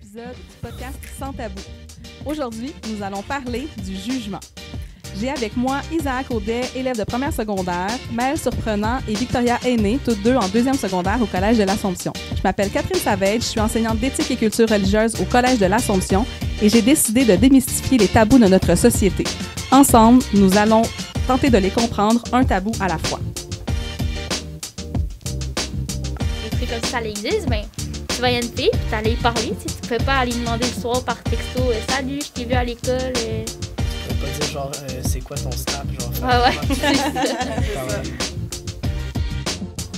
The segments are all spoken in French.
épisode du podcast Sans Tabou. Aujourd'hui, nous allons parler du jugement. J'ai avec moi Isaac Audet, élève de première secondaire, Maëlle Surprenant et Victoria Aîné, toutes deux en deuxième secondaire au Collège de l'Assomption. Je m'appelle Catherine Savage, je suis enseignante d'éthique et culture religieuse au Collège de l'Assomption et j'ai décidé de démystifier les tabous de notre société. Ensemble, nous allons tenter de les comprendre un tabou à la fois. Des trucs comme ça existe, mais tu vas y une fille, puis t'allais y parler, tu peux pas aller demander le soir par texto « Salut, je t'ai vu à l'école. » Tu peux pas dire genre c'est quoi ton snap, genre. Ouais.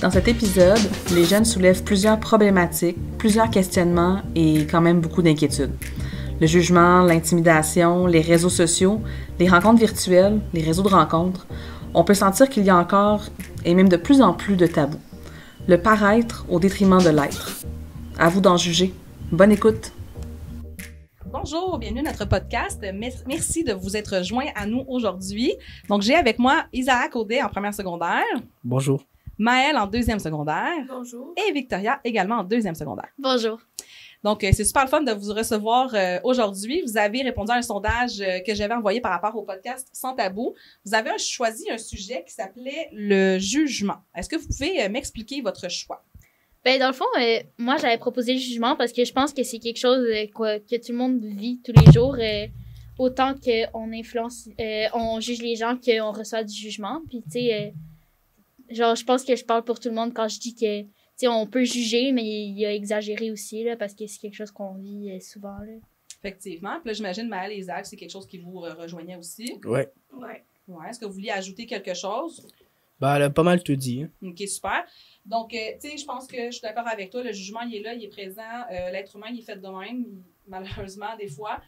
Dans cet épisode, les jeunes soulèvent plusieurs problématiques, plusieurs questionnements et quand même beaucoup d'inquiétudes. Le jugement, l'intimidation, les réseaux sociaux, les rencontres virtuelles, les réseaux de rencontres, on peut sentir qu'il y a encore, et même de plus en plus, de tabous. Le paraître au détriment de l'être. À vous d'en juger. Bonne écoute! Bonjour, bienvenue à notre podcast. Merci de vous être joints à nous aujourd'hui. Donc, j'ai avec moi Isaac Audet en première secondaire. Bonjour. Maëlle en deuxième secondaire. Bonjour. Et Victoria également en deuxième secondaire. Bonjour. Donc, c'est super le fun de vous recevoir aujourd'hui. Vous avez répondu à un sondage que j'avais envoyé par rapport au podcast Sans Tabou. Vous avez choisi un sujet qui s'appelait le jugement. Est-ce que vous pouvez m'expliquer votre choix? Ben, dans le fond, moi, j'avais proposé le jugement parce que je pense que c'est quelque chose que tout le monde vit tous les jours. Autant qu'on influence, on juge les gens qu'on reçoit du jugement. Puis, tu sais, genre, je pense que je parle pour tout le monde quand je dis que, tu sais, on peut juger, mais il y a exagéré aussi, là, parce que c'est quelque chose qu'on vit souvent, là. Effectivement. Puis là, j'imagine, Maëlle et Isaac, c'est quelque chose qui vous rejoignait aussi. Ouais. Ouais. Ouais. Est-ce que vous vouliez ajouter quelque chose? Ben, elle a pas mal tout dit. OK, super. Donc, tu sais, je pense que je suis d'accord avec toi. Le jugement, il est là, il est présent. L'être humain, il est fait de même. Malheureusement, des fois,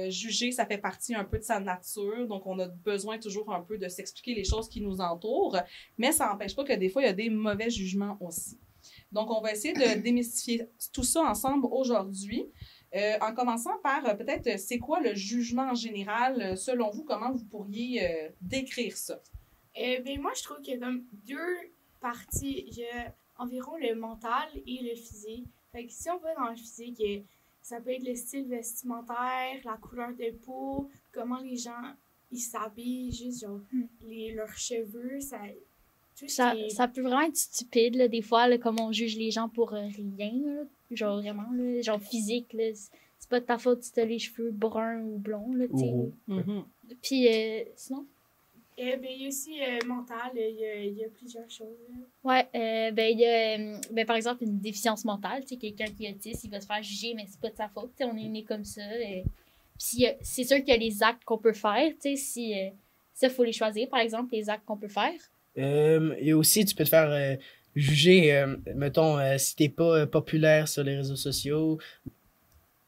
juger, ça fait partie un peu de sa nature. Donc, on a besoin toujours un peu de s'expliquer les choses qui nous entourent. Mais ça n'empêche pas que des fois, il y a des mauvais jugements aussi. Donc, on va essayer de démystifier tout ça ensemble aujourd'hui. En commençant par peut-être, c'est quoi le jugement en général? Selon vous, comment vous pourriez décrire ça? Ben, moi, je trouve qu'il y a comme deux parties. Il y a environ le mental et le physique. Fait que si on va dans le physique, ça peut être le style vestimentaire, la couleur de peau, comment les gens ils s'habillent, juste genre leurs cheveux, Ça peut vraiment être stupide, là, des fois, là, comme on juge les gens pour rien, là. Genre vraiment, là, genre physique, là. C'est pas de ta faute si t'as les cheveux bruns ou blonds, là, tu sais. Mm-hmm. Puis, sinon? Ben, il y a aussi mental, il y a plusieurs choses. Ouais, ben, il y a, ben, par exemple, une déficience mentale, tu sais, quelqu'un qui est autiste, il va se faire juger, mais c'est pas de sa faute, tu sais, on est né comme ça. Puis, c'est sûr qu'il y a les actes qu'on peut faire, tu sais, si, ça, faut les choisir, par exemple, les actes qu'on peut faire. Et aussi, tu peux te faire juger, mettons, si t'es pas populaire sur les réseaux sociaux.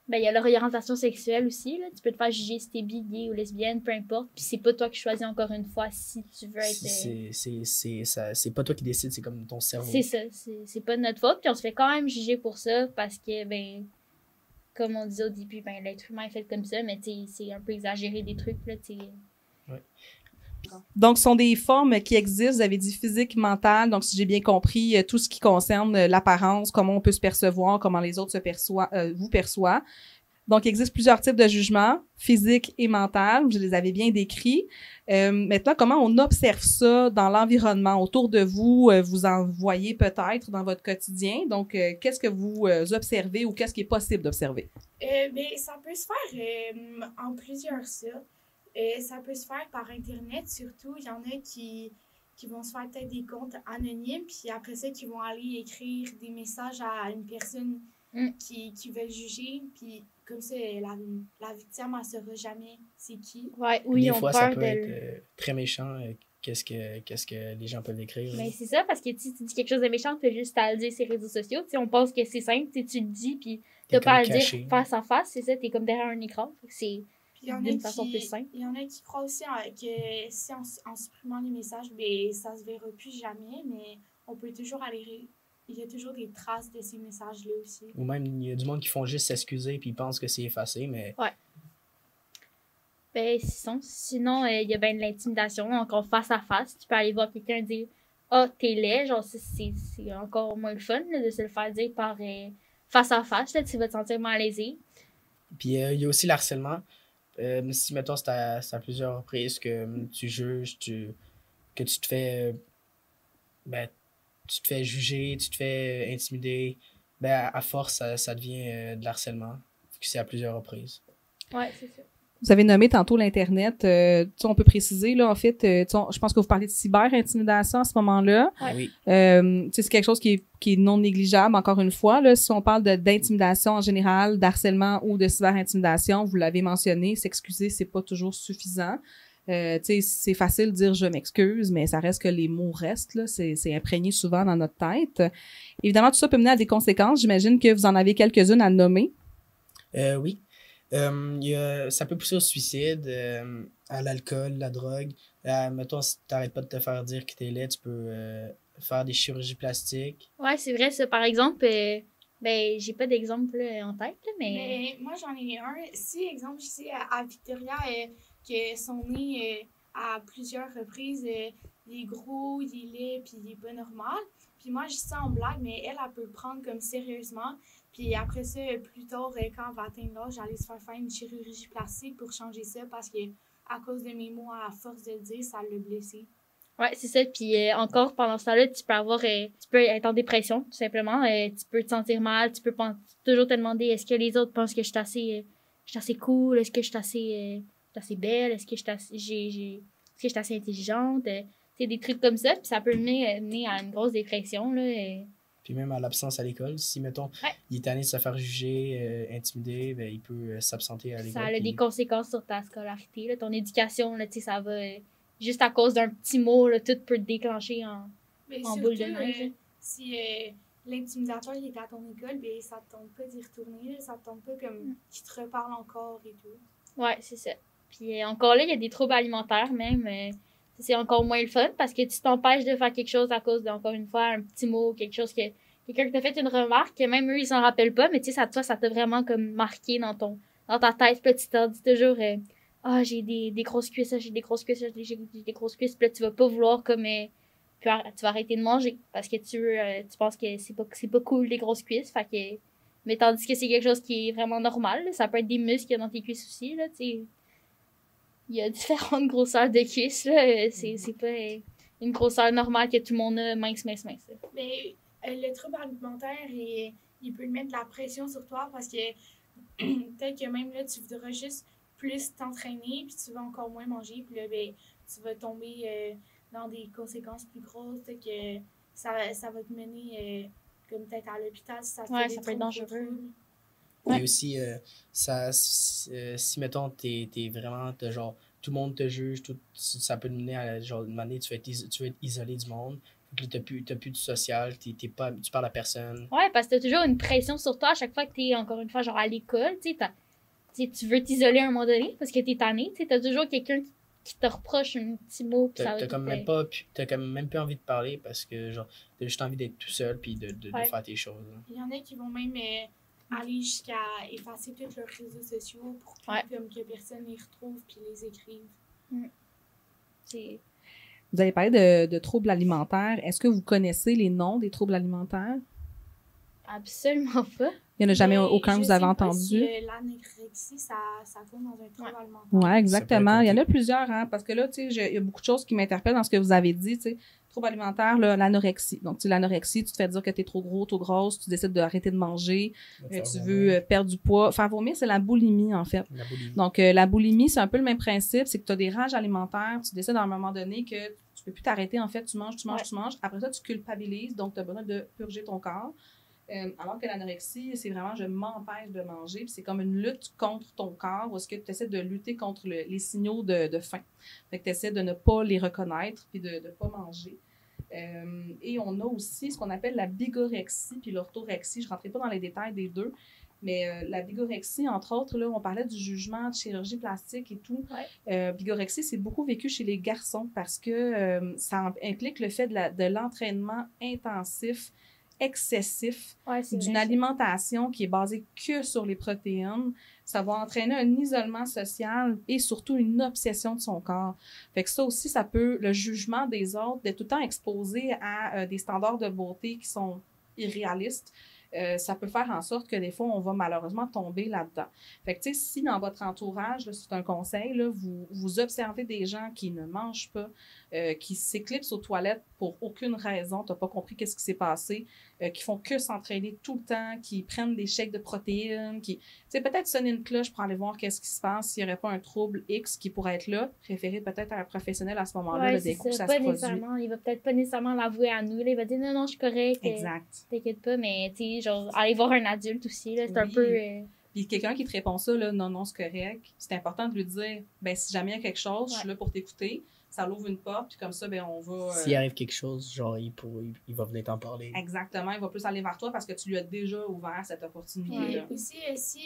Ben, il y a l'orientation sexuelle aussi, là. Tu peux te faire juger si t'es bi, gay ou lesbienne, peu importe. Puis c'est pas toi qui choisis encore une fois si tu veux être... C'est pas toi qui décides, c'est comme ton cerveau. C'est ça, c'est pas de notre faute. Puis on se fait quand même juger pour ça parce que, ben, comme on disait au début, ben, l'être humain est fait comme ça, mais tu sais, c'est un peu exagéré des trucs, là, tu sais. Ouais. Donc, ce sont des formes qui existent. Vous avez dit physique, mental. Donc, si j'ai bien compris, tout ce qui concerne l'apparence, comment on peut se percevoir, comment les autres vous perçoivent. Donc, il existe plusieurs types de jugements, physique et mental. Je les avais bien décrits. Maintenant, comment on observe ça dans l'environnement autour de vous? Vous en voyez peut-être dans votre quotidien. Donc, qu'est-ce que vous observez ou qu'est-ce qui est possible d'observer? Ben, ça peut se faire en plusieurs sortes. Ça peut se faire par Internet, surtout. Il y en a qui vont se faire peut-être des comptes anonymes, puis après ça, qui vont aller écrire des messages à une personne qui veut juger, puis comme ça, la victime, elle ne saura jamais c'est qui. Ouais, oui, des on fois, ça peur peut de... être très méchant, qu'est-ce que les gens peuvent écrire. Mais c'est ça, parce que si tu dis quelque chose de méchant, tu as juste à le dire sur les réseaux sociaux. Tu sais, on pense que c'est simple, tu le dis, puis tu n'as pas à le caché. dire face à face, c'est ça, tu es comme derrière un écran. C'est Il y en d'une façon plus simple. Il y en a qui croient aussi que si en supprimant les messages, ben, ça se verra plus jamais, mais on peut toujours aller... Il y a toujours des traces de ces messages-là aussi. Ou même, il y a du monde qui font juste s'excuser puis ils pensent que c'est effacé, mais... Ouais. Ben, sinon il y a bien de l'intimidation, encore face à face. Tu peux aller voir quelqu'un et dire « Ah, t'es laid », genre, c'est encore moins le fun là, de se le faire dire par face à face, là, tu vas te sentir malaisé. Puis il y a aussi l'harcèlement. Si, mettons, c'est à plusieurs reprises que tu juges, que tu te fais, ben, tu te fais juger, tu te fais intimider, ben, à force, ça devient de l'harcèlement. Fait que c'est à plusieurs reprises. Ouais, c'est ça. Vous avez nommé tantôt l'Internet. Tu sais, on peut préciser, là, en fait, tu sais, je pense que vous parlez de cyber-intimidation à ce moment-là. Ouais. Oui. Tu sais, c'est quelque chose qui est non négligeable, encore une fois. Là, si on parle d'intimidation en général, d'harcèlement ou de cyber-intimidation, vous l'avez mentionné, s'excuser, c'est pas toujours suffisant. Tu sais, c'est facile de dire « je m'excuse », mais ça reste que les mots restent, là. C'est imprégné souvent dans notre tête. Évidemment, tout ça peut mener à des conséquences. J'imagine que vous en avez quelques-unes à nommer. Oui. Ça peut pousser au suicide, à l'alcool, la drogue. Mettons, si tu n'arrêtes pas de te faire dire que tu es laid, tu peux faire des chirurgies plastiques. Ouais, c'est vrai, ça. Par exemple, ben, j'ai pas d'exemple en tête, là, mais... Mais moi, j'en ai un. Si, exemple, je sais à Victoria, que son nez, à plusieurs reprises, il est gros, il est laid, puis il est pas normal. Puis moi, je dis ça en blague, mais elle peut le prendre comme sérieusement. Puis après ça, plus tard, quand elle va atteindre l'âge, j'allais se faire une chirurgie plastique pour changer ça parce que à cause de mes mots, à force de le dire, ça l'a blessé. Ouais, c'est ça. Puis encore, pendant ce temps-là, tu peux être en dépression, tout simplement. Tu peux te sentir mal, tu peux toujours te demander est-ce que les autres pensent que je suis assez cool, est-ce que je suis assez belle, est-ce que est-ce que je suis assez intelligente, c'est des trucs comme ça. Puis ça peut mener à une grosse dépression, là. Puis même à l'absence à l'école, si, mettons, il est tanné de se faire juger, intimider, ben, il peut s'absenter à l'école. Ça a des conséquences sur ta scolarité, là, ton éducation, là, tu sais, ça va... juste à cause d'un petit mot, là, tout peut te déclencher en boule de neige. Si l'intimidateur il est à ton école, ben, ça te tente pas d'y retourner, là, ça te tente pas comme qu'il te reparle encore et tout. Ouais, c'est ça. Puis encore là, il y a des troubles alimentaires même. C'est encore moins le fun parce que tu t'empêches de faire quelque chose à cause d'encore une fois un petit mot, quelque chose que quelqu'un qui t'a fait une remarque, que même eux ils s'en rappellent pas, mais tu sais, ça t'a vraiment comme marqué dans ta tête. Puis là, tu t'en dis toujours j'ai des grosses cuisses, j'ai des grosses cuisses, j'ai des grosses cuisses. Puis là, tu vas pas vouloir comme tu vas arrêter de manger parce que tu penses que c'est pas cool les grosses cuisses. Fait que mais tandis que c'est quelque chose qui est vraiment normal, là. Ça peut être des muscles qu'il y a dans tes cuisses aussi, là, tu sais. Il y a différentes grosseurs de cuisses, là. C'est pas une grosseur normale que tout le monde a mince. Là. Mais le trouble alimentaire, il peut mettre de la pression sur toi parce que peut-être que même là, tu voudras juste plus t'entraîner, puis tu vas encore moins manger, puis là, ben, tu vas tomber dans des conséquences plus grosses, peut-être que ça va te mener comme peut-être à l'hôpital si ça te fait ça peut être dangereux. Et aussi, si mettons, t'es vraiment, genre, tout le monde te juge, ça peut te mener à, genre, une année, tu vas être isolé du monde. Puis t'as plus du social, tu parles à personne. Ouais, parce que t'as toujours une pression sur toi à chaque fois que t'es, encore une fois, genre à l'école, tu sais, tu veux t'isoler à un moment donné parce que t'es tanné, tu sais, t'as toujours quelqu'un qui te reproche un petit mot. T'as comme même pas envie de parler parce que, genre, t'as juste envie d'être tout seul puis de faire tes choses. Il y en a qui vont même aller jusqu'à effacer tous leurs réseaux sociaux pour comme que personne les retrouve puis les écrive. Vous avez parlé de troubles alimentaires. Est-ce que vous connaissez les noms des troubles alimentaires? Absolument pas. Il n'y en a jamais aucun que vous avez entendu? Si, l'anorexie, ça tombe dans un trouble alimentaire. Oui, exactement. Il y en a plusieurs, hein, parce que là, tu sais, il y a beaucoup de choses qui m'interpellent dans ce que vous avez dit, tu sais. Trouble alimentaire, l'anorexie. Donc, tu sais, l'anorexie, tu te fais dire que tu es trop gros, trop grosse, tu décides d'arrêter de manger, tu veux perdre du poids. Faire vomir, c'est la boulimie, en fait. La boulimie. Donc, la boulimie, c'est un peu le même principe, c'est que tu as des rages alimentaires, tu décides à un moment donné que tu peux plus t'arrêter, en fait, tu manges. Après ça, tu culpabilises, donc tu as besoin de purger ton corps. Alors que l'anorexie, c'est vraiment je m'empêche de manger, puis c'est comme une lutte contre ton corps, où est-ce que tu essaies de lutter contre les signaux de faim. Fait que tu essaies de ne pas les reconnaître, puis de ne pas manger. Et on a aussi ce qu'on appelle la bigorexie, puis l'orthorexie. Je ne rentrerai pas dans les détails des deux, mais la bigorexie, entre autres, là, on parlait du jugement de chirurgie plastique et tout. Bigorexie, c'est beaucoup vécu chez les garçons parce que ça implique le fait de l'entraînement intensif, excessif, d'une alimentation qui est basée que sur les protéines. Ça va entraîner un isolement social et surtout une obsession de son corps. Fait que ça aussi, ça peut, le jugement des autres, d'être tout le temps exposé à des standards de beauté qui sont irréalistes, ça peut faire en sorte que des fois, on va malheureusement tomber là-dedans. Fait que, tu sais, si dans votre entourage, là, c'est un conseil, là, vous observez des gens qui ne mangent pas, qui s'éclipsent aux toilettes pour aucune raison, tu n'as pas compris qu'est-ce qui s'est passé, qui font que s'entraîner tout le temps, qui prennent des shakes de protéines, qui, tu sais, peut-être sonner une cloche pour aller voir qu'est-ce qui se passe, s'il n'y aurait pas un trouble X qui pourrait être là, référer peut-être à un professionnel à ce moment-là, Ouais, là, c'est des coups, ça pas se produit. nécessairement, il va peut-être pas nécessairement l'avouer à nous, là, il va dire non, non, je suis correct, Exact. t'inquiète pas, mais tu sais, genre, aller voir un adulte aussi, là, c'est un Oui. peu... Puis quelqu'un qui te répond ça, là, non, non, c'est correct, c'est important de lui dire, ben si jamais il y a quelque chose, je suis là pour t'écouter, ça l'ouvre une porte, puis comme ça, ben on va... S'il arrive quelque chose, genre, il va venir t'en parler. Exactement, il va plus aller vers toi parce que tu lui as déjà ouvert cette opportunité-là. Ouais. Aussi, si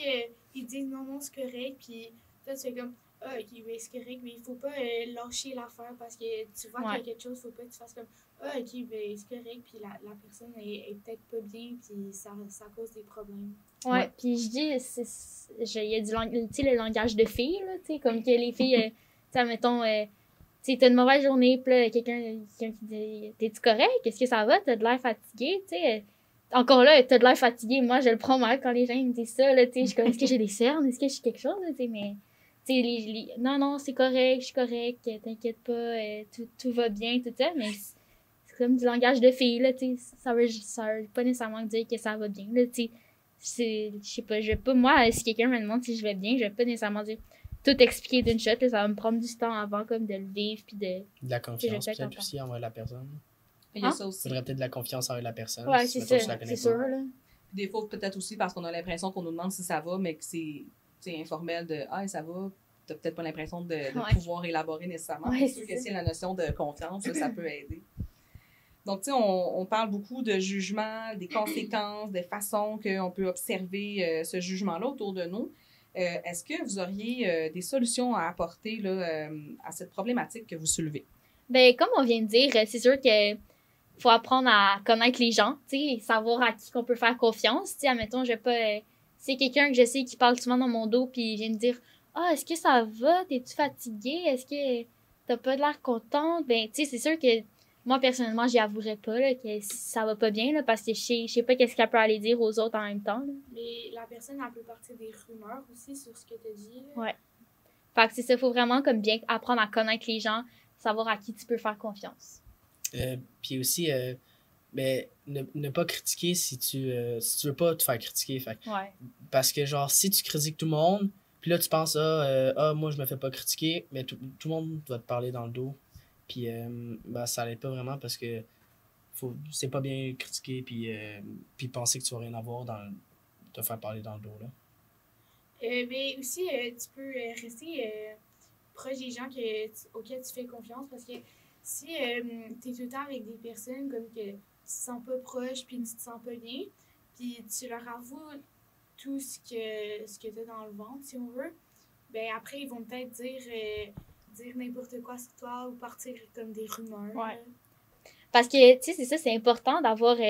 ils disent non, non, c'est correct, puis toi, tu fais comme, ah, ok, oui, c'est correct, mais il faut pas lâcher l'affaire parce que tu vois qu'il y a quelque chose, faut pas que tu fasses comme, ah, ok, ben, c'est correct, puis la personne est peut-être pas bien, puis ça cause des problèmes. Ouais, puis je dis, il y a tu sais, le langage de filles, là, tu sais, comme que les filles, tu sais, mettons, tu sais, t'as une mauvaise journée, puis là, quelqu'un qui dit, t'es-tu correct? Est-ce que ça va? T'as de l'air fatigué, tu sais. Encore là, t'as de l'air fatigué, moi, je le prends mal quand les gens me disent ça, là, tu sais, je suis comme, est-ce que j'ai des cernes? Est-ce que j'ai quelque chose, tu sais, mais, tu sais, non, non, c'est correct, je suis correct, t'inquiète pas, tout va bien, tout ça, mais c'est comme du langage de filles, là, tu sais, ça veut pas nécessairement dire que ça va bien, là, tu sais. Je sais pas, je vais pas, moi, si quelqu'un me demande si je vais bien, je vais pas nécessairement dire tout expliquer d'une shot, là, ça va me prendre du temps avant, comme, de le vivre, puis de... De la confiance, peut-être aussi envers la personne. Il y a ça aussi. Il faudrait peut-être de la confiance envers la personne. Ouais, si c'est mettons, ça, tu la c'est connais pas. sûr, là. Des fois, peut-être aussi parce qu'on a l'impression qu'on nous demande si ça va, mais que c'est informel de « Ah, ça va », t'as peut-être pas l'impression de pouvoir élaborer nécessairement. Ouais, C'est sûr c'est que ça. si la notion de confiance, là, ça peut aider. Donc, tu sais, on parle beaucoup de jugement, des conséquences, des façons qu'on peut observer ce jugement-là autour de nous. Est-ce que vous auriez des solutions à apporter là, à cette problématique que vous soulevez? Ben, comme on vient de dire, c'est sûr que faut apprendre à connaître les gens, tu sais, savoir à qui qu'on peut faire confiance. Tu sais, admettons, je vais pas... c'est quelqu'un que je sais qui parle souvent dans mon dos, puis il vient me dire « Ah, est-ce que ça va? T'es-tu fatiguée? Est-ce que t'as pas de l'air contente? » Ben, tu sais, c'est sûr que moi, personnellement, j'y avouerais pas là, que ça va pas bien, là, parce que je sais pas qu'est-ce qu'elle peut aller dire aux autres en même temps. Là. Mais la personne, elle peut partir des rumeurs aussi sur ce que tu as dit. Là. Ouais. Fait que c'est ça, faut vraiment comme bien apprendre à connaître les gens, savoir à qui tu peux faire confiance. Puis aussi, mais ne pas critiquer si tu veux pas te faire critiquer. Fait. Ouais. Parce que, genre, si tu critiques tout le monde, puis là, tu penses, moi, je me fais pas critiquer, mais tout le monde va te parler dans le dos. Puis, ça l'aide pas vraiment parce que c'est pas bien critiquer, puis penser que tu vas rien avoir te faire parler dans le dos, là. Mais aussi, tu peux rester proche des gens auxquels tu fais confiance parce que si tu es tout le temps avec des personnes comme que tu te sens pas proche puis tu te sens pas bien, puis tu leur avoues tout ce que tu as dans le ventre, si on veut, ben après, ils vont peut-être dire n'importe quoi sur toi ou partir comme des rumeurs. Ouais. Parce que, tu sais, c'est ça, c'est important d'avoir... tu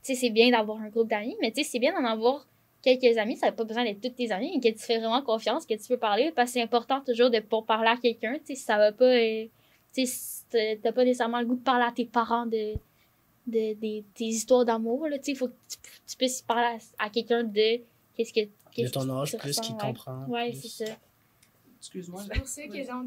sais, c'est bien d'avoir un groupe d'amis, mais tu sais, c'est bien d'en avoir quelques amis. Ça n'a pas besoin d'être tous tes amis, mais que tu fais vraiment confiance, que tu peux parler, parce que c'est important toujours pour parler à quelqu'un. Tu sais, si ça va pas... tu sais, si t'as pas nécessairement le goût de parler à tes parents de tes histoires d'amour, là, tu sais, il faut que tu puisses parler à quelqu'un de de ton âge, plus qu'il ouais. comprend. Ouais, plus. c'est ça. Excuse-moi. C'est pour ça que dans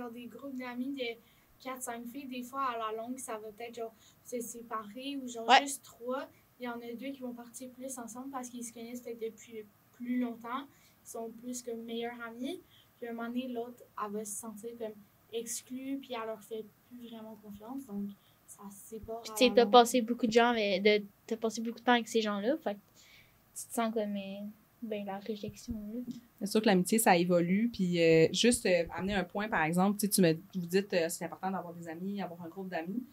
des groupes d'amis de 4-5 filles, des fois, à la longue, ça va peut-être genre se séparer ou genre juste 3. Il y en a 2 qui vont partir plus ensemble parce qu'ils se connaissent peut-être depuis plus longtemps. Ils sont plus comme meilleurs amis. Puis à un moment donné, l'autre, elle va se sentir comme exclue puis elle leur fait plus vraiment confiance. Donc, ça se sépare. Puis tu sais, t'as passé beaucoup de temps avec ces gens-là. Fait que tu te sens comme... la réjection, là. C'est sûr que l'amitié, ça évolue. Puis juste amener un point, par exemple, vous dites c'est important d'avoir des amis, avoir un groupe d'amis.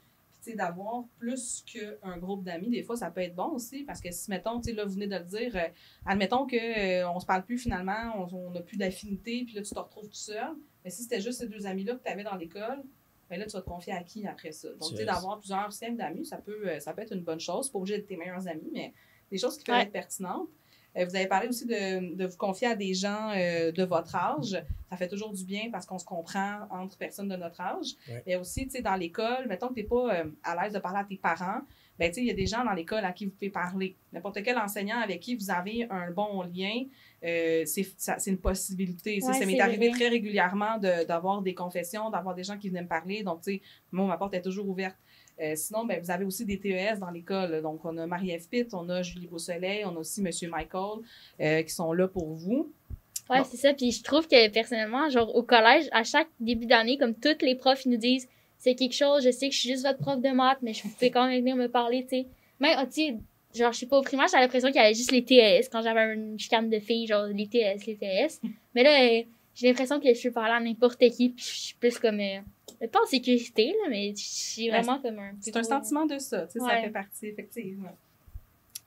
Puis d'avoir plus qu'un groupe d'amis, des fois, ça peut être bon aussi. Parce que si, mettons, là, vous venez de le dire, admettons qu'on se parle plus finalement, on n'a plus d'affinité, puis là, tu te retrouves tout seul. Mais si c'était juste ces 2 amis-là que tu avais dans l'école, ben là, tu vas te confier à qui après ça? Donc, d'avoir plusieurs cercles d'amis, ça peut être une bonne chose. C'est pas obligé d'être tes meilleurs amis, mais des choses qui peuvent être pertinentes. Vous avez parlé aussi de vous confier à des gens de votre âge. Ça fait toujours du bien parce qu'on se comprend entre personnes de notre âge. Ouais. Mais aussi, tu sais, dans l'école, mettons que tu n'es pas à l'aise de parler à tes parents, ben, tu sais, il y a des gens dans l'école à qui vous pouvez parler. N'importe quel enseignant avec qui vous avez un bon lien, c'est une possibilité. Ouais, Ça m'est c'est arrivé vrai. très régulièrement d'avoir des confessions, d'avoir des gens qui venaient me parler. Donc, tu sais, moi, ma porte est toujours ouverte. Sinon, ben, vous avez aussi des TES dans l'école. Donc, on a Marie-Ève Pitt, on a Julie Beausoleil, on a aussi M. Michael qui sont là pour vous. Ouais, Bon. c'est ça. Puis je trouve que personnellement, genre au collège, à chaque début d'année, comme tous les profs, ils nous disent c'est quelque chose, je sais que je suis juste votre prof de maths, mais je vous pouvez quand même venir me parler, tu sais. Même, tu sais, genre, je sais pas, au primaire, j'avais l'impression qu'il y avait juste les TS quand j'avais une chicane de filles, genre les TS, les TS. Mais là, j'ai l'impression que je peux parler à n'importe qui, puis je suis plus comme, pas en sécurité, là, mais je suis vraiment comme un. C'est un sentiment de ça, tu sais, ça Ouais. fait partie, effectivement.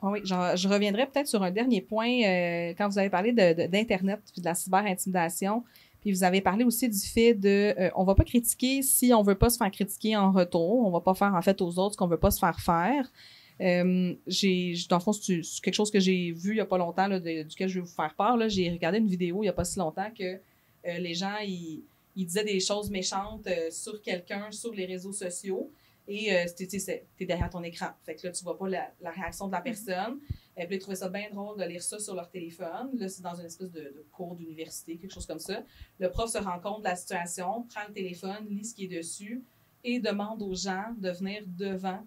Oui, je reviendrai peut-être sur un dernier point quand vous avez parlé d'Internet puis de la cyber-intimidation. Puis vous avez parlé aussi du fait de on va pas critiquer si on veut pas se faire critiquer en retour. On va pas faire en fait aux autres ce qu'on veut pas se faire faire. Dans le fond, c'est quelque chose que j'ai vu il y a pas longtemps, là, duquel je vais vous faire part. Là. J'ai regardé une vidéo il y a pas si longtemps que les gens ils disaient des choses méchantes sur quelqu'un sur les réseaux sociaux. Et t'es derrière ton écran. Fait que là, tu vois pas la réaction de la personne. Puis ils trouvaient ça bien drôle de lire ça sur leur téléphone. Là, c'est dans une espèce de cours d'université, quelque chose comme ça. Le prof se rend compte de la situation, prend le téléphone, lit ce qui est dessus et demande aux gens de venir devant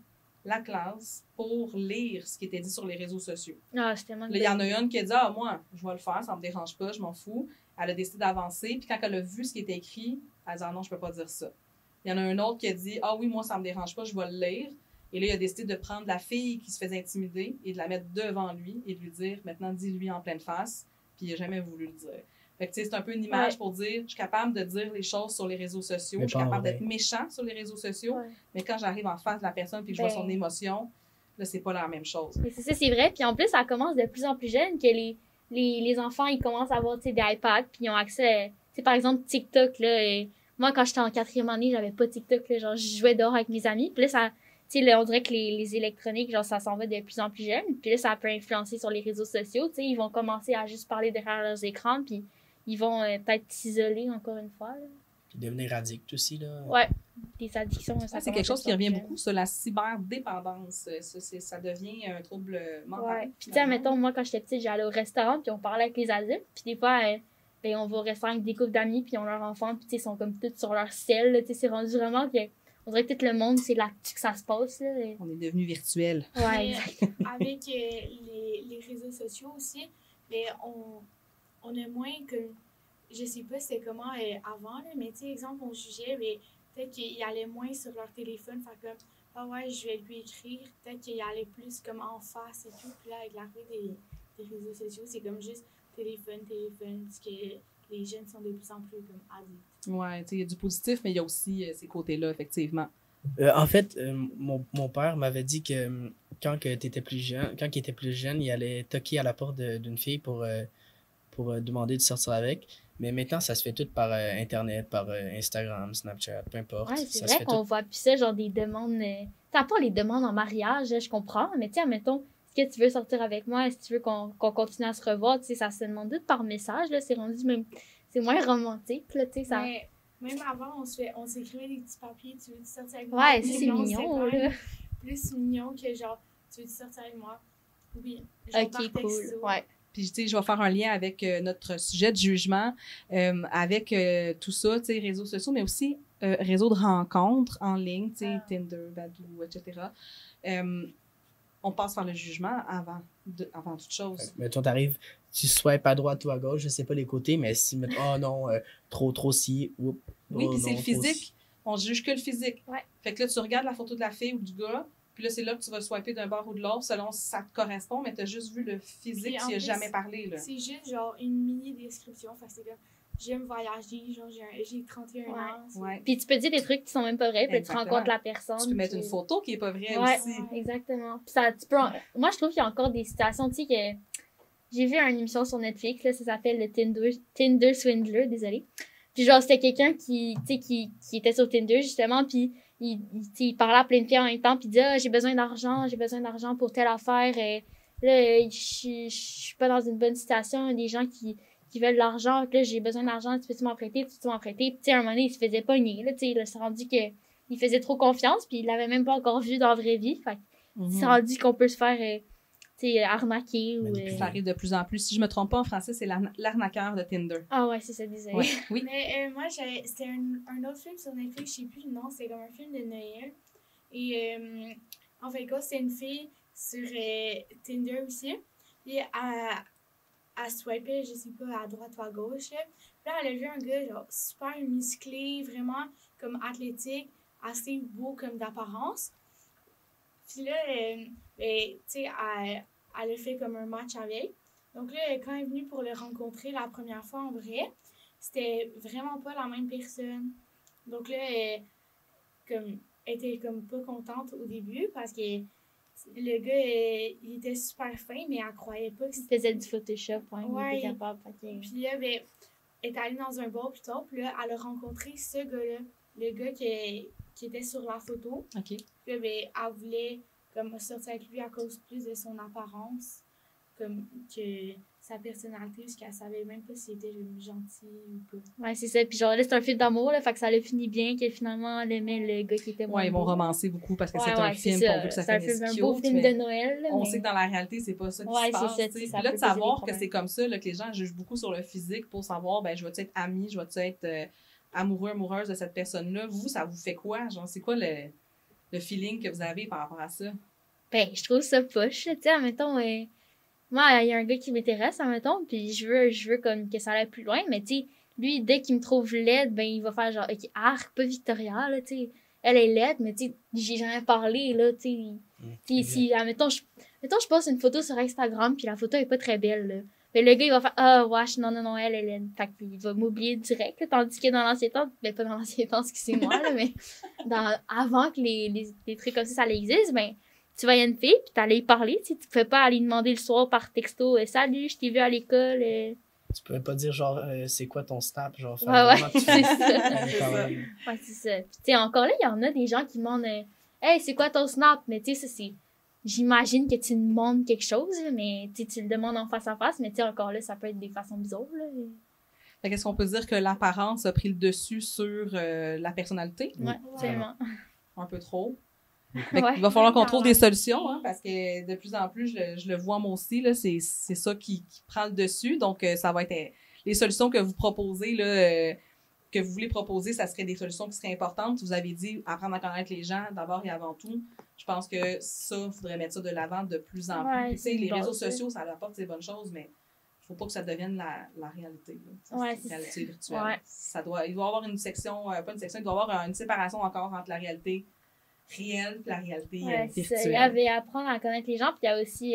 la classe pour lire ce qui était dit sur les réseaux sociaux. Ah, c'est tellement. Là, il y en a une qui a dit « Ah, moi, je vais le faire, ça me dérange pas, je m'en fous. » Elle a décidé d'avancer. Puis quand elle a vu ce qui était écrit, elle a dit « Ah non, je peux pas dire ça. » Il y en a un autre qui a dit « Ah oui, moi, ça me dérange pas, je vais le lire. » Et là, il a décidé de prendre la fille qui se faisait intimider et de la mettre devant lui et de lui dire « Maintenant, dis-lui en pleine face. » Puis il n'a jamais voulu le dire. Fait que, tu sais, c'est un peu une image pour dire « Je suis capable de dire les choses sur les réseaux sociaux. Je suis capable d'être méchant sur les réseaux sociaux. Mais quand j'arrive en face de la personne et que je vois son émotion, là, c'est pas la même chose. » Et c'est ça, c'est vrai. Puis en plus, ça commence de plus en plus jeune que les enfants, ils commencent à avoir des iPads puis ils ont accès à, par exemple, TikTok, là. Moi, quand j'étais en 4e année, j'avais pas TikTok, là, genre, je jouais dehors avec mes amis. Puis là, ça, tu sais, on dirait que les électroniques, genre, ça s'en va de plus en plus jeune. Puis là, ça peut influencer sur les réseaux sociaux, tu sais. Ils vont commencer à juste parler derrière leurs écrans, puis ils vont peut-être s'isoler encore une fois, là. Puis devenir addict aussi, là. Ouais, des addictions. Ça, c'est quelque chose qui revient beaucoup sur la cyberdépendance. Ça devient un trouble mental. Ouais. Puis, tu sais, mettons, moi, quand j'étais petite, j'allais au restaurant, puis on parlait avec les adultes. Puis des fois, ben, on va au restaurant avec des couples d'amis, puis ils ont leur enfant, puis ils sont comme tous sur leur selle. Tu sais, c'est rendu vraiment que. On dirait que tout le monde, c'est là-dessus que ça se passe. Là. On est devenu virtuel. Ouais, exact. Avec les réseaux sociaux aussi, mais on a moins que. Je sais pas c'était comment avant, là, mais tu sais, exemple, on jugeait, mais peut-être qu'ils allaient moins sur leur téléphone, faire comme ah ouais, je vais lui écrire. Peut-être qu'ils allaient plus comme en face et tout. Puis là, avec l'arrivée des réseaux sociaux, c'est comme juste téléphone, parce que les jeunes sont de plus en plus comme addicts. Ouais, tu sais, il y a du positif, mais il y a aussi ces côtés-là, effectivement. En fait, mon père m'avait dit que quand il était plus jeune, il allait toquer à la porte d'une fille pour demander de sortir avec. Mais maintenant, ça se fait tout par Internet, par Instagram, Snapchat, peu importe. Ouais, c'est ça vrai se fait qu'on tout. voit plus ça, genre des demandes. T'as pas les demandes en mariage, je comprends, mais tu sais, mettons, est-ce que tu veux sortir avec moi? Est-ce que tu veux qu'on continue à se revoir? Tu sais, ça se demande tout par message, là, c'est rendu même. C'est moins romantique, là, tu sais, ça. Mais même avant, on s'écrivait des petits papiers, tu veux sortir avec moi? Ouais, c'est mignon, là. Plus mignon que genre, tu veux sortir avec moi? Oui. Genre Ok, par cool. texto. Ouais. Puis, tu sais, je vais faire un lien avec notre sujet de jugement, avec tout ça, tu sais, réseaux sociaux, mais aussi réseaux de rencontres en ligne, tu sais, Tinder, Badoo, etc. On passe par le jugement avant toute chose. Mais toi, t'arrives, tu swipes à droite ou à gauche, je sais pas les côtés, mais si, oh non, trop si, oups. Oui, oh puis c'est non, le trop physique. si. On juge que le physique. Ouais. Fait que là, tu regardes la photo de la fille ou du gars, puis là, c'est là que tu vas swiper d'un bord ou de l'autre selon si ça te correspond, mais t'as juste vu le physique, Puis en tu n'y as plus, jamais parlé, là. C'est juste genre une mini-description. Fait que c'est comme, j'aime voyager, genre j'ai 31 ans. Ouais. Puis tu peux dire des trucs qui sont même pas vrais, puis tu Exactement. rencontres la personne. Tu peux mettre puis- une photo qui est pas vraie Ouais, aussi. exactement. Puis ça, tu peux moi, je trouve qu'il y a encore des situations, tu sais, que j'ai vu une émission sur Netflix, là, ça s'appelle le Tinder Swindler, désolé. Puis genre, c'était quelqu'un qui, tu sais, qui était sur Tinder, justement, puis il parlait à plein de filles en même temps, puis il disait, ah, j'ai besoin d'argent pour telle affaire, et là, je suis pas dans une bonne situation, il y a des gens qui veulent de l'argent, puis là, j'ai besoin d'argent, tu peux-tu m'en prêter, puis tu sais, à un moment donné, il se faisait pogner, là, tu sais, il s'est rendu que il faisait trop confiance, puis il l'avait même pas encore vu dans la vraie vie, fait c'est rendu qu'on peut se faire arnaquer ou... Ça arrive de plus en plus. Si je me trompe pas, en français, c'est l'arnaqueur de Tinder. Ah ouais, c'est ça, désolé. Ouais. Oui. Mais moi, c'était un autre film sur Netflix, je sais plus le nom, c'est comme un film de Noël. Et en fait, c'est une fille sur Tinder aussi. Et elle swipait, je sais pas, à droite ou à gauche. Là, elle a vu un gars genre, super musclé, vraiment comme athlétique, assez beau comme d'apparence. Puis là, tu sais, elle a fait comme un match avec. Donc là, quand elle est venue pour le rencontrer la première fois en vrai, c'était vraiment pas la même personne. Donc là, elle était comme pas contente au début parce que le gars, il était super fin, mais elle croyait pas que Il faisait du Photoshop, hein, Ouais. il était capable. Puis là, elle est allée dans un bar plus tard, puis là, elle a rencontré ce gars-là, le gars qui était sur la photo. OK. Puis là, elle voulait comme sortir avec lui à cause plus de son apparence, comme que sa personnalité, parce qu'elle savait même pas s'il était gentil ou pas. Ouais, c'est ça. Puis genre, là, c'est un film d'amour, là, fait que ça a fini bien, que finalement, elle aimait le gars qui était moins Ouais, ils vont beau. romancer beaucoup parce que c'est Ouais, un ouais, film, c'est puis on veut que ça c'est un finisse film, un cute, beau film mais de Noël. Là, on mais... sait que dans la réalité, c'est pas ça qui Ouais, se passe. c'est ça, tu sais. ça Puis là, peut de poser savoir des que problèmes. c'est comme ça, là, que les gens jugent beaucoup sur le physique pour savoir, ben, je vais-tu être amie, je vais-tu être amoureuse de cette personne-là. Vous, ça vous fait quoi? Genre, c'est quoi le feeling que vous avez par rapport à ça? Ben, je trouve ça poche, tu sais, admettons, moi, il y a un gars qui m'intéresse, admettons, puis je veux comme que ça aille plus loin, mais tu sais, lui, dès qu'il me trouve laide, ben, il va faire genre, ok, arc, pas Victoria, là, tu sais, elle est laide, mais tu sais, j'ai jamais parlé, là, tu sais, si, admettons, je poste une photo sur Instagram, puis la photo est pas très belle, là. Mais le gars, il va faire, ah, wesh, non, elle est laide. Fait qu'il va m'oublier direct, là, tandis que dans l'ancien temps, ben, pas dans l'ancien temps, excusez-moi, là, mais avant que les trucs comme ça existe, ben, tu voyais une fille, puis t'allais y parler, tu sais, tu pouvais pas aller demander le soir par texto, salut, je t'ai vu à l'école. Tu pouvais pas dire, genre, c'est quoi ton snap, genre, faire Ouais, vraiment que tu c'est ça. parles. Ouais, c'est ça. Puis, tu sais, encore là, il y en a des gens qui demandent, hey, c'est quoi ton snap? Mais, tu sais, ça, c'est. J'imagine que tu demandes quelque chose, là, mais tu le demandes en face à face, mais, tu sais, encore là, ça peut être des façons bizarres, là. Fait qu'est-ce qu'on peut dire que l'apparence a pris le dessus sur la personnalité? Ouais, absolument. Un peu trop. Fait Ouais. il va falloir qu'on trouve des solutions, hein, parce que de plus en plus, je le vois moi aussi, là, c'est ça qui prend le dessus. Donc, ça va être les solutions que vous proposez, là, que vous voulez proposer, ça serait des solutions qui seraient importantes. Vous avez dit apprendre à connaître les gens d'abord et avant tout. Je pense que ça, il faudrait mettre ça de l'avant de plus en plus. Ouais, Tu sais, les bon, réseaux ça. sociaux, ça apporte des bonnes choses, mais il faut pas que ça devienne la réalité. Là. Ouais, C'est c'est la réalité virtuelle. Ouais. Il doit y avoir une section, pas une section, il doit y avoir une séparation encore entre la réalité réelle et la réalité Ouais, c'est ça. virtuelle. Il y avait apprendre à connaître les gens, puis il y a aussi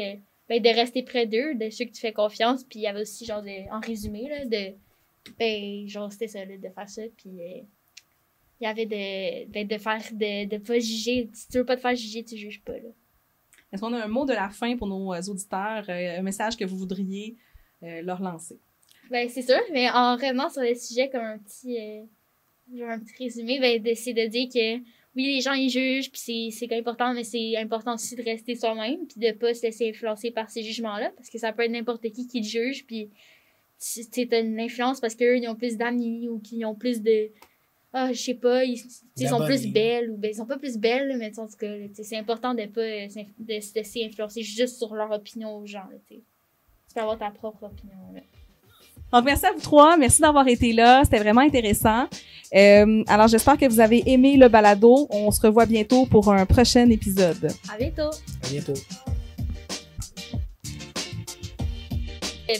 de rester près d'eux, de ceux que tu fais confiance, puis il y avait aussi, genre, en résumé, là, genre, c'était ça, là, de faire ça, puis il y avait de pas juger. Si tu veux pas te faire juger, tu juges pas, là. Est-ce qu'on a un mot de la fin pour nos auditeurs, un message que vous voudriez leur lancer? Ben, c'est sûr, mais en revenant sur le sujet comme un petit résumé, ben, c'est de dire que oui, les gens, ils jugent, puis c'est important, mais c'est important aussi de rester soi-même, puis de pas se laisser influencer par ces jugements-là, parce que ça peut être n'importe qui te juge, puis tu as une influence parce qu'eux, ils ont plus d'amis, ou qu'ils ont plus de... Ah, je sais pas, ils sont plus belles, ou ben, ils sont pas plus belles, mais en tout cas, c'est important de pas de se laisser influencer juste sur leur opinion aux gens, là, tu peux avoir ta propre opinion, là. Donc, merci à vous trois. Merci d'avoir été là. C'était vraiment intéressant. Alors, j'espère que vous avez aimé le balado. On se revoit bientôt pour un prochain épisode. À bientôt! À bientôt.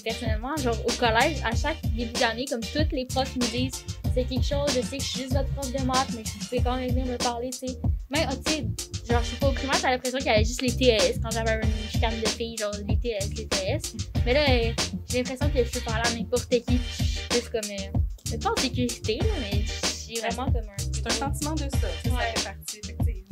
Personnellement, genre au collège, à chaque début d'année, comme toutes les profs nous disent c'est quelque chose, je sais que je suis juste votre prof de maths, mais vous pouvez quand même venir me parler, tu sais. Mais, tu sais, genre, je sais pas, au primaire, j'avais l'impression qu'il y avait juste les TS quand j'avais une chicane de filles, genre les TS. Mais là, j'ai l'impression que je peux parler à n'importe qui, puis je suis plus comme, mais pas en sécurité, là, mais j'ai vraiment comme un... C'est un sentiment de ça. Ça Ouais. fait partie, effectivement.